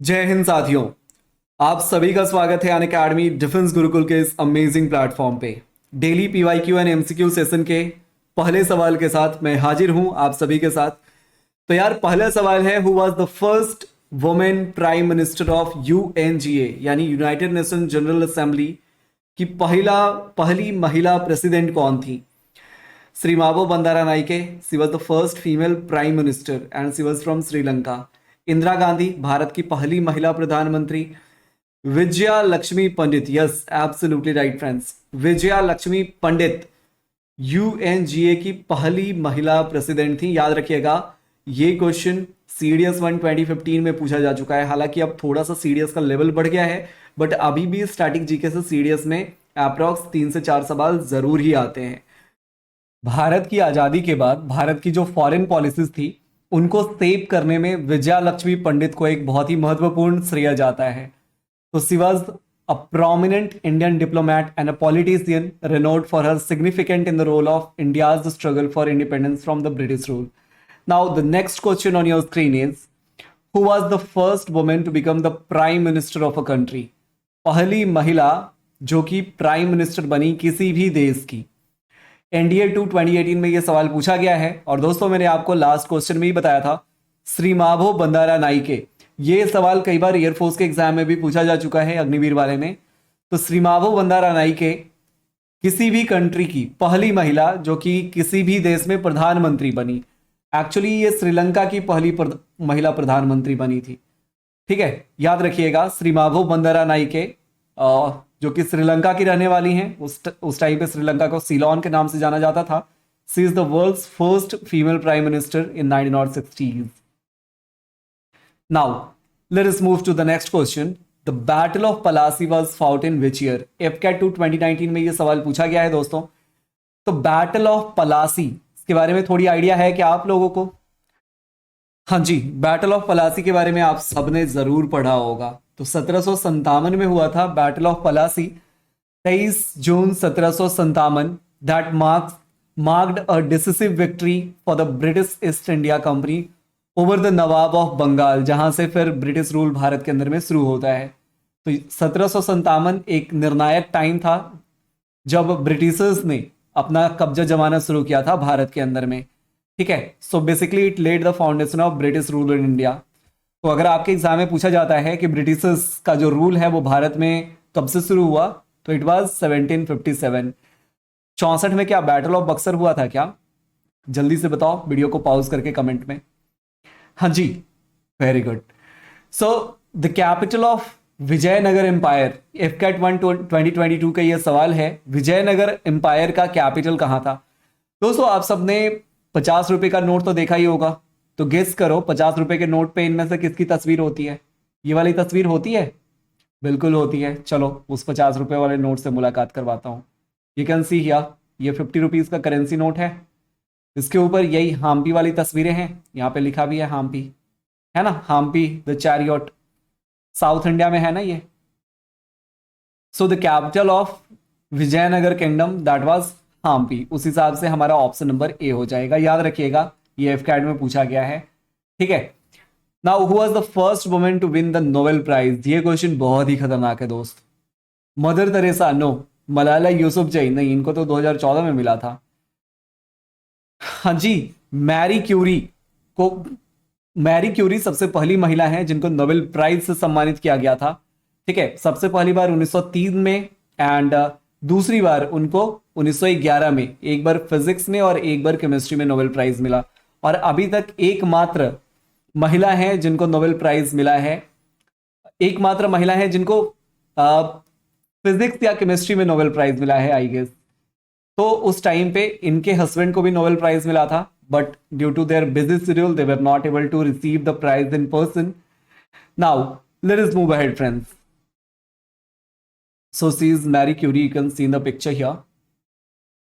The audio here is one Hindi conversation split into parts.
जय हिंद साथियों। आप सभी का स्वागत है अनअकैडमी डिफेंस गुरुकुल के इस अमेजिंग प्लेटफॉर्म पे। Daily PYQ and MCQ session के पहले सवाल के साथ मैं हाजिर हूं आप सभी के साथ। तो यार पहला सवाल है, who was the first women prime minister of UNGA यानी यूनाइटेड नेशन जनरल असेंबली की पहली महिला प्रेसिडेंट कौन थी? Srimavo Bandaranaike, she was the first female prime minister and she was from Sri Lanka. Indira Gandhi Bharat की पहली महिला प्रधानमंत्री। Vijaya Lakshmi Pandit, yes absolutely right friends, Vijaya Lakshmi Pandit UNGA की पहली महिला प्रेसिडेंट थी। याद रखिएगा ये क्वेश्चन सीडीएस 1 2015 में पूछा जा चुका है। हालांकि अब थोड़ा सा सीडीएस का लेवल बढ़ गया है, बट अभी भी स्टैटिक जीके से सीडीएस में अप्रॉक्स 3 से 4 सवाल जरूर ही आते हैं। भारत की आज़ादी के बाद भारत की जो फॉरेन पॉलिसीज थी उनको सेव करने में विजया लक्ष्मी पंडित को एक बहुत ही महत्वपूर्ण श्रेय जाता है। तो she was a prominent Indian diplomat and a politician renowned for her significant in the role of India's struggle for independence from the British rule. Now the next question on your screen is, who was the first woman to become the prime minister of a country? पहली महिला जो कि प्राइम मिनिस्टर बनी किसी भी देश की। एनडीए 2 2018 में ये सवाल पूछा गया है। और दोस्तों मैंने आपको लास्ट क्वेश्चन में ही बताया था, श्रीमाभो बंदारानाइके। ये सवाल कई बार एयरफोर्स के एग्जाम में भी पूछा जा चुका है, अग्निवीर वाले में। तो श्रीमाभो बंदारानाइके किसी भी कंट्री की पहली महिला जो कि किसी भी देश में प्रधानमंत्री बनी। एक्चुअली ये श्रीलंका की पहली महिला प्रधानमंत्री बनी थी। ठीक है, याद रखिएगा श्रीमाभो बंदारानाइके जो कि श्रीलंका की रहने वाली हैं। उस टाइम पे श्रीलंका को सीलोन के नाम से जाना जाता था। She is the world's first female prime minister in 1960s। Now let us move to the next question. The battle of Plassey was fought in which year? AFCAT 2 2019 में ये सवाल पूछा गया है दोस्तों। तो बैटल ऑफ पलासी इसके बारे में थोड़ी आइडिया है क्या आप लोगों को? हाँ जी, बैटल ऑफ पलासी के बारे में आप सबने जरूर पढ़ा होगा। तो 1757 में हुआ था battle of Plassey. 23 June 1757 that marked a decisive victory for the British East India Company over the Nawab of Bengal, जहां से फिर ब्रिटिश रूल भारत के अंदर में शुरू होता है। तो 1757 एक निर्णायक टाइम था जब ब्रिटिशर्स ने अपना कब्जा जमाना शुरू किया था भारत के अंदर में। ठीक है, so basically it led the foundation of British rule in India. तो अगर आपके एग्जाम में पूछा जाता है कि ब्रिटिशर्स का जो रूल है वो भारत में कब से शुरू हुआ, तो इट वाज 1757। 64 में क्या बैटल ऑफ बक्सर हुआ था क्या? जल्दी से बताओ वीडियो को पॉज करके कमेंट में। हाँ जी, very good. So the capital of Vijayanagara empire, AFCAT 1 2022 का ये सवाल है, विजयनगर एम्पायर का कैपिटल कहाँ था? दोस्तों आप सबने 50 रुपए का नोट तो देखा ही होगा। तो गेस करो 50 रुपए के नोट पे इनमें से किसकी तस्वीर होती है? ये वाली तस्वीर होती है? बिल्कुल होती है। चलो उस 50 रुपए वाले नोट से मुलाकात करवाता हूँ। यू कैन सी हियर, ये 50 रुपीज का करेंसी नोट है। इसके ऊपर यही हम्पी वाली तस्वीरें हैं। यहाँ पे लिखा भी है हम्पी, है ना, Hampi the chariot, south India में है ना ये। So the capital of Vijayanagar kingdom that was Hampi. उस हिसाब से हमारा ऑप्शन नंबर ए हो जाएगा। याद रखिएगा ये एफकेट में पूछा गया है। ठीक है, now who was the first women to win the Nobel prize? ये क्वेश्चन बहुत ही खतरनाक है दोस्त। Mother Teresa? No. Malala Yousafzai? नहीं, इनको तो 2014 में मिला था। हाँ जी, मैरी क्यूरी को, मैरी क्यूरी सबसे पहली महिला है जिनको नोबेल प्राइज से सम्मानित किया गया था। ठीक है, सबसे पहली बार 1903 में एंड दूसरी बार उनको 1911 में, एक बार फिजिक्स में और एक बार केमिस्ट्री में नोबेल प्राइज मिला। और अभी तक एकमात्र महिला है जिनको नोबेल प्राइज मिला है, एकमात्र महिला है जिनको फिजिक्स या केमिस्ट्री में नोबेल प्राइज मिला है आई गेस। तो उस टाइम पे इनके हस्बैंड को भी नोबेल प्राइज मिला था, but due to their busy schedule they were not able to receive the prize in person. Now let us move ahead friends. So she is Marie Curie, you can see in the picture here.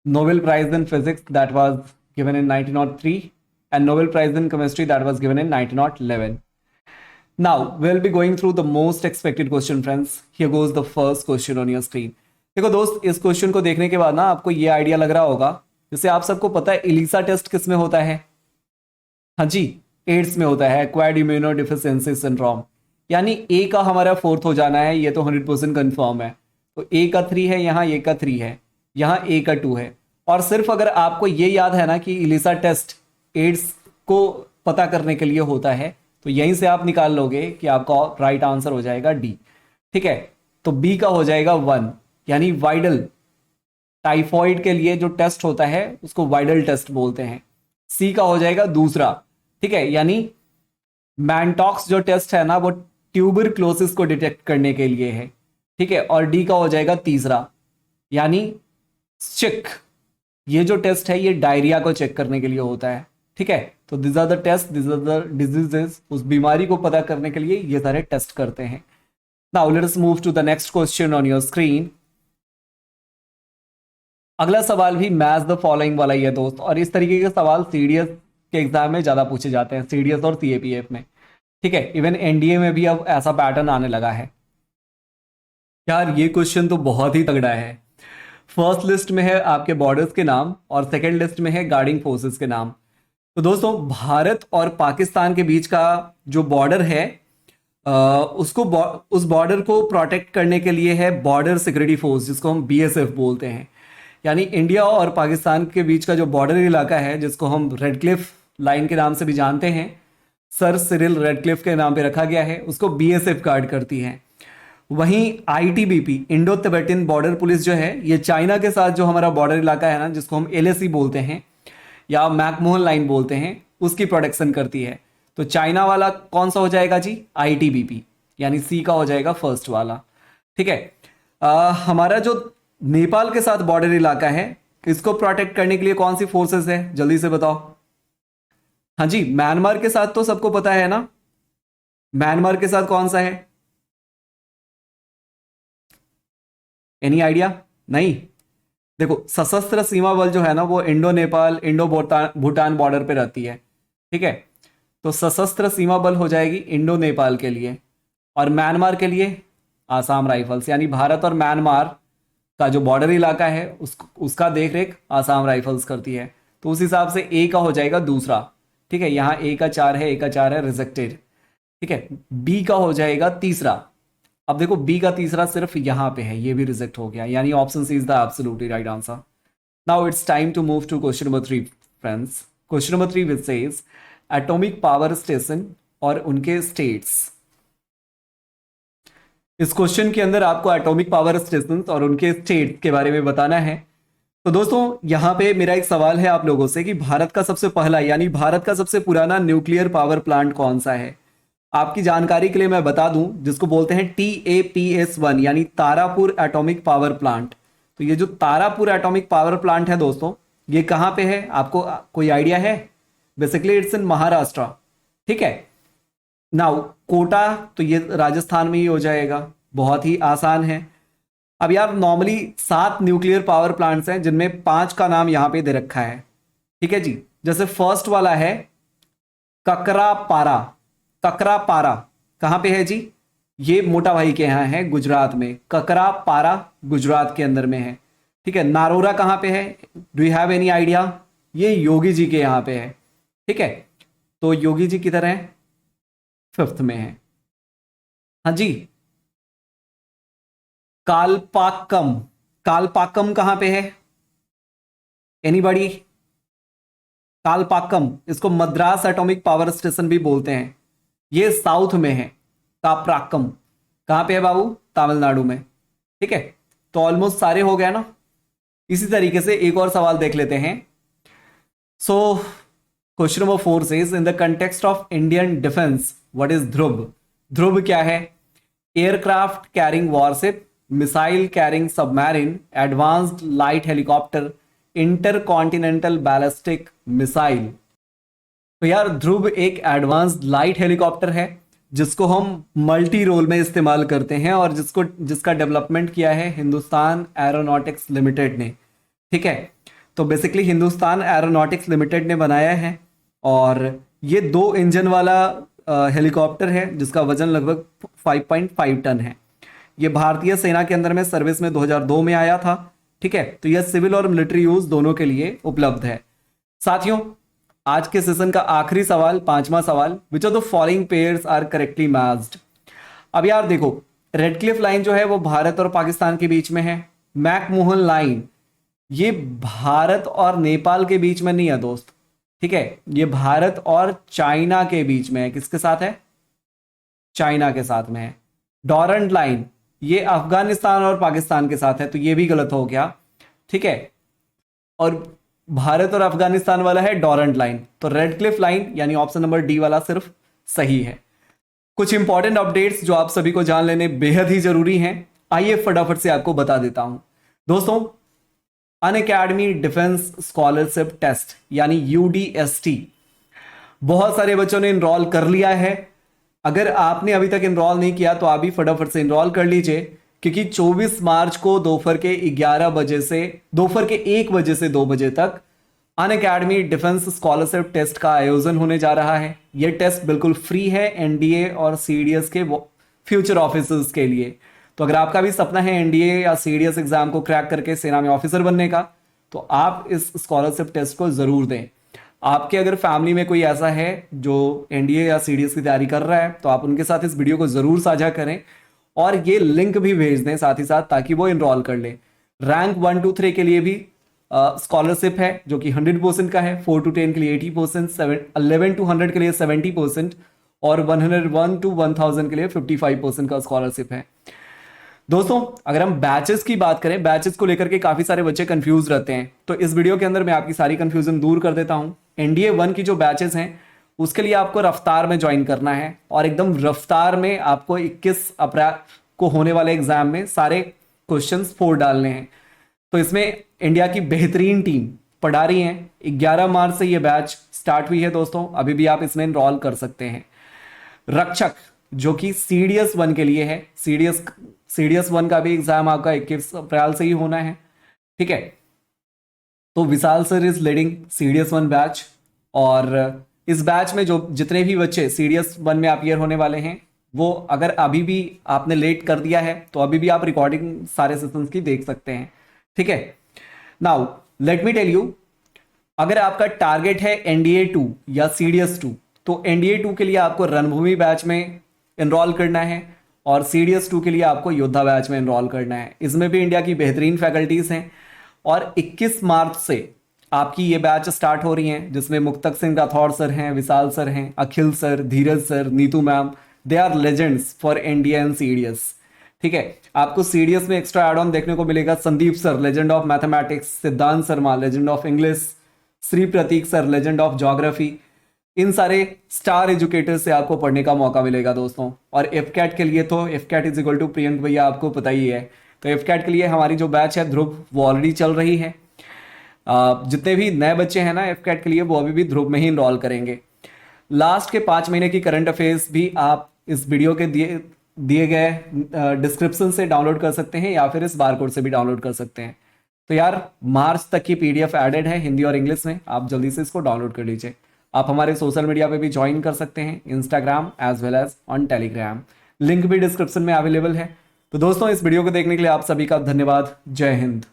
Nobel Prize in Physics that was given in 1903 and Nobel Prize in Chemistry that was given in 1911. Now we'll be going through the most expected question friends. Here goes the first question on your screen. देखो दोस्त, इस क्वेश्चन को देखने के बाद ना आपको ये आइडिया लग रहा होगा, जैसे आप सबको पता है एलिसा टेस्ट किस में होता है? हाँ जी, एड्स में होता है, एक्वायर्ड इम्यूनो डिफिशियंसी सिंड्रोम। यानी ए का हमारा 4th हो जाना है, ये तो 100% कन्फर्म है। तो ए का 3 है, यहाँ ए का 3 है, यहाँ ए का 2 है। और सिर्फ अगर आपको ये याद है ना कि इलिसा टेस्ट एड्स को पता करने के लिए होता है, तो यहीं से आप निकाल लोगे कि आपका राइट आंसर हो जाएगा डी। ठीक है, तो बी का हो जाएगा 1, यानी वाइडल टाइफॉइड के लिए जो टेस्ट होता है उसको वाइडल टेस्ट बोलते हैं। सी का हो जाएगा दूसरा, ठीक है, यानी मैनटॉक्स जो टेस्ट है ना वो ट्यूबरक्लोसिस को डिटेक्ट करने के लिए है। ठीक है, और डी का हो जाएगा तीसरा, यानी चिक, ये जो टेस्ट है ये डायरिया को चेक करने के लिए होता है। ठीक है, तो this are the test, this are the diseases, उस बीमारी को पता करने के लिए ये सारे टेस्ट करते हैं। Now let us move to the next question on your screen. अगला सवाल भी मैच द फॉलोइंग वाला ही है दोस्त, और इस तरीके के सवाल सीडीएस के एग्जाम में ज्यादा पूछे जाते हैं, सीडीएस और सीएपीएफ में। ठीक है, इवन एनडीए में भी अब ऐसा पैटर्न आने लगा है। यार ये क्वेश्चन तो बहुत ही तगड़ा है। फर्स्ट लिस्ट में है आपके बॉर्डर्स के नाम और सेकंड लिस्ट में है गार्डिंग फोर्सेस के नाम। तो दोस्तों भारत और पाकिस्तान के बीच का जो बॉर्डर है उस बॉर्डर को प्रोटेक्ट करने के लिए है बॉर्डर सिक्योरिटी फोर्स, जिसको हम बीएसएफ बोलते हैं। यानी इंडिया और पाकिस्तान के बीच का जो बॉर्डर इलाका है, जिसको हम रेड क्लिफ लाइन के नाम से भी जानते हैं, सर सिरिल रेडक्लिफ के नाम पे रखा गया है, उसको बीएसएफ गार्ड करती है। वहीं ITBP Indo Tibetan border police जो है, ये चाइना के साथ जो हमारा बॉर्डर इलाका है ना, जिसको हम एलएसी बोलते हैं या मैकमोहन लाइन बोलते हैं, उसकी प्रोटेक्शन करती है। तो चाइना वाला कौन सा हो जाएगा जी? आईटीबीपी, यानी सी का हो जाएगा फर्स्ट वाला। ठीक है, हमारा जो नेपाल के साथ बॉर्डर इलाका है, इसको प्रोटेक्ट करने के लिए कौन सी फोर्सेस है, जल्दी से बताओ। हाँ जी, म्यांमार के साथ तो सबको पता है ना, म्यांमार के साथ कौन सा है? Any idea? नहीं। देखो सशस्त्र सीमा बल जो है ना वो Indo Nepal Indo Bhutan border पे रहती है। ठीक है, तो सशस्त्र सीमा बल हो जाएगी इंडो नेपाल के लिए, और म्यांमार के लिए आसाम राइफल्स। यानी भारत और म्यांमार का जो बॉर्डर इलाका है उसका देखरेख आसाम राइफल्स करती है। तो उस हिसाब से ए का हो जाएगा दूसरा। ठीक है, यहाँ ए का 4 है, ए का 4 है, रिजेक्टेड। ठीक है, बी का हो जाएगा तीसरा। अब देखो बी का तीसरा सिर्फ यहां पे है, ये भी रिजेक्ट हो गया, यानी option C is the absolutely right answer. Now it's time to move to question number 3 friends. Question number 3 which says atomic power station और उनके स्टेट्स। इस क्वेश्चन के अंदर आपको एटॉमिक पावर स्टेशन और उनके स्टेट्स के बारे में बताना है। तो दोस्तों यहाँ पे मेरा एक सवाल है आप लोगों से कि भारत का सबसे पहला यानी भारत का सबसे पुराना न्यूक्लियर पावर प्लांट कौन सा है? आपकी जानकारी के लिए मैं बता दूं, जिसको बोलते हैं TAPS-1 यानी तारापुर एटॉमिक पावर प्लांट। तो ये जो तारापुर एटॉमिक पावर प्लांट है दोस्तों, ये कहाँ पे है, आपको कोई आइडिया है? Basically it's in Maharashtra. ठीक है, नाउ कोटा तो ये राजस्थान में ही हो जाएगा, बहुत ही आसान है। अब यार नॉर्मली 7 न्यूक्लियर पावर प्लांट्स हैं, जिनमें 5 का नाम यहां पे दे रखा है। ठीक है जी, जैसे फर्स्ट वाला है ककरापारा। ककरापारा कहां पे है जी? ये मोटा भाई के यहाँ है, गुजरात में। ककरापारा गुजरात के अंदर में है। ठीक है, नारोरा कहां पे है? Do you have any idea? ये योगी जी के यहाँ पे है। ठीक है, तो योगी जी किधर है? 5th में है। हाँ जी, कालपाक्कम। कालपाक्कम कहां पे है? एनीबॉडी? कालपाक्कम, इसको मद्रास एटॉमिक पावर स्टेशन भी बोलते हैं, ये साउथ में है। काप्राक्कम कहां पे है बाबू? तमिलनाडु में। ठीक है, तो ऑलमोस्ट सारे हो गए ना। इसी तरीके से एक और सवाल देख लेते हैं। So question number 4 says in the context of Indian defence what is Dhruv? Dhruv क्या है? Aircraft carrying warship, missile carrying submarine, advanced light helicopter, intercontinental ballistic missile. तो यार ध्रुव एक एडवांस्ड लाइट हेलीकॉप्टर है, जिसको हम मल्टी रोल में इस्तेमाल करते हैं और जिसका डेवलपमेंट किया है हिंदुस्तान एरोनॉटिक्स लिमिटेड ने। ठीक है, तो बेसिकली हिंदुस्तान एरोनॉटिक्स लिमिटेड ने बनाया है, और ये 2 इंजन वाला हेलीकॉप्टर है, जिसका वजन लगभग 5.5 टन है। ये भारतीय सेना के अंदर में सर्विस में 2002 में आया था। ठीक है, तो यह सिविल और मिलिट्री यूज दोनों के लिए उपलब्ध है। साथियों, आज के सेशन का आखिरी सवाल, 5वां सवाल, which of the following pairs are correctly matched? अब यार देखो, रेड क्लिफ लाइन जो है वो भारत और पाकिस्तान के बीच में है। मैकमोहन लाइन ये भारत और नेपाल के बीच में नहीं है दोस्त, ठीक है, ये भारत और चाइना के बीच में है। किसके साथ है? चाइना के साथ में है। डोरंट लाइन ये अफगानिस्तान और पाकिस्तान के साथ है, तो ये भी गलत हो गया, ठीक है। और भारत और अफगानिस्तान वाला है डोरंट लाइन, तो रेड क्लिफ लाइन यानी ऑप्शन नंबर डी वाला सिर्फ सही है। कुछ इंपॉर्टेंट अपडेट्स जो आप सभी को जान लेने बेहद ही जरूरी हैं, आइए फटाफट से आपको बता देता हूं दोस्तों। अनअकैडमी डिफेंस स्कॉलरशिप टेस्ट यानी यूडीएसटी, बहुत सारे बच्चों ने इनरोल कर लिया है। अगर आपने अभी तक इनरोल नहीं किया तो आप भी फटाफट से इनरोल कर लीजिए, क्योंकि 24 मार्च को दोपहर के 11 बजे से दोपहर के 1 बजे से 2 बजे तक अनअकैडमी डिफेंस स्कॉलरशिप टेस्ट का आयोजन होने जा रहा है। यह टेस्ट बिल्कुल फ्री है एनडीए और सीडीएस के फ्यूचर ऑफिसर्स के लिए। तो अगर आपका भी सपना है एनडीए या सीडीएस एग्जाम को क्रैक करके सेना में ऑफिसर बनने का, तो आप इस स्कॉलरशिप टेस्ट को जरूर दें। आपके अगर फैमिली में कोई ऐसा है जो एनडीए या सीडीएस की तैयारी कर रहा है, तो आप उनके साथ इस वीडियो को जरूर साझा करें और ये लिंक भी भेज दें साथ ही साथ, ताकि वो इनरोल कर ले। रैंक 1 to 3 के लिए भी स्कॉलरशिप है जो कि 100% का है, 4 to 10 के लिए 80%, 11 to 100 के लिए 70% और 101 to 1000 के लिए 55% का स्कॉलरशिप है। दोस्तों अगर हम बैचेस की बात करें, बैचेस को लेकर के काफी सारे बच्चे कंफ्यूज रहते हैं, तो इस वीडियो के अंदर मैं आपकी सारी कंफ्यूजन दूर कर देता हूं। एनडीए 1 की जो बैचेस हैं उसके लिए आपको रफ्तार में ज्वाइन करना है और एकदम रफ्तार में आपको 21 अप्रैल को होने वाले एग्जाम में सारे क्वेश्चंस 4 डालने हैं। तो इसमें इंडिया की बेहतरीन टीम पढ़ा रही है। 11 मार्च से ये बैच स्टार्ट हुई है दोस्तों, अभी भी आप इसमें इनरोल कर सकते हैं। रक्षक जो कि सीडीएस 1 के लिए है, सीडीएस 1 का भी एग्जाम आपका 21 अप्रैल से ही होना है, ठीक है। तो Vishal sir is leading CDS 1 batch, और इस बैच में जो जितने भी बच्चे सीडीएस 1 में अपीयर होने वाले हैं, वो अगर अभी भी आपने लेट कर दिया है तो अभी भी आप रिकॉर्डिंग सारे सेशंस की देख सकते हैं, ठीक है। Now let me tell you, अगर आपका टारगेट है एनडीए 2 या सीडीएस 2, तो एनडीए 2 के लिए आपको रणभूमि बैच में एनरोल करना है और सीडीएस 2 के लिए आपको योद्धा बैच में एनरोल करना है। इसमें भी इंडिया की बेहतरीन फैकल्टीज हैं और 21 मार्च से आपकी ये बैच स्टार्ट हो रही हैं, जिसमें मुक्तक सिंह राठौर सर हैं, विशाल सर हैं, Akhil sir, Dheeraj sir, Neetu ma'am, they are legends for NDA and CDS, ठीक है। आपको सीडीएस में एक्स्ट्रा एड ऑन देखने को मिलेगा। Sandeep sir legend of mathematics, Siddhant Sharma legend of English, Shri Prateek sir legend of geography, इन सारे स्टार एजुकेटर से आपको पढ़ने का मौका मिलेगा दोस्तों। और एफकैट के लिए तो AFCAT is equal to Priyank भैया, आपको पता ही है। तो एफकैट के लिए हमारी जो बैच है ध्रुव, वो ऑलरेडी चल रही है। जितने भी नए बच्चे हैं ना एफकैट के लिए, वो अभी भी ध्रुव में ही इनरोल करेंगे। लास्ट के 5 महीने की करंट अफेयर्स भी आप इस वीडियो के दिए गए डिस्क्रिप्शन से डाउनलोड कर सकते हैं या फिर इस बारकोड से भी डाउनलोड कर सकते हैं। तो यार मार्च तक की पीडीएफ एडेड है हिंदी और इंग्लिश में, आप जल्दी से इसको डाउनलोड कर लीजिए। आप हमारे सोशल मीडिया पे भी ज्वाइन कर सकते हैं, Instagram as well as on Telegram, link भी डिस्क्रिप्शन में अवेलेबल है। तो दोस्तों इस वीडियो को देखने के लिए आप सभी का धन्यवाद। जय हिंद।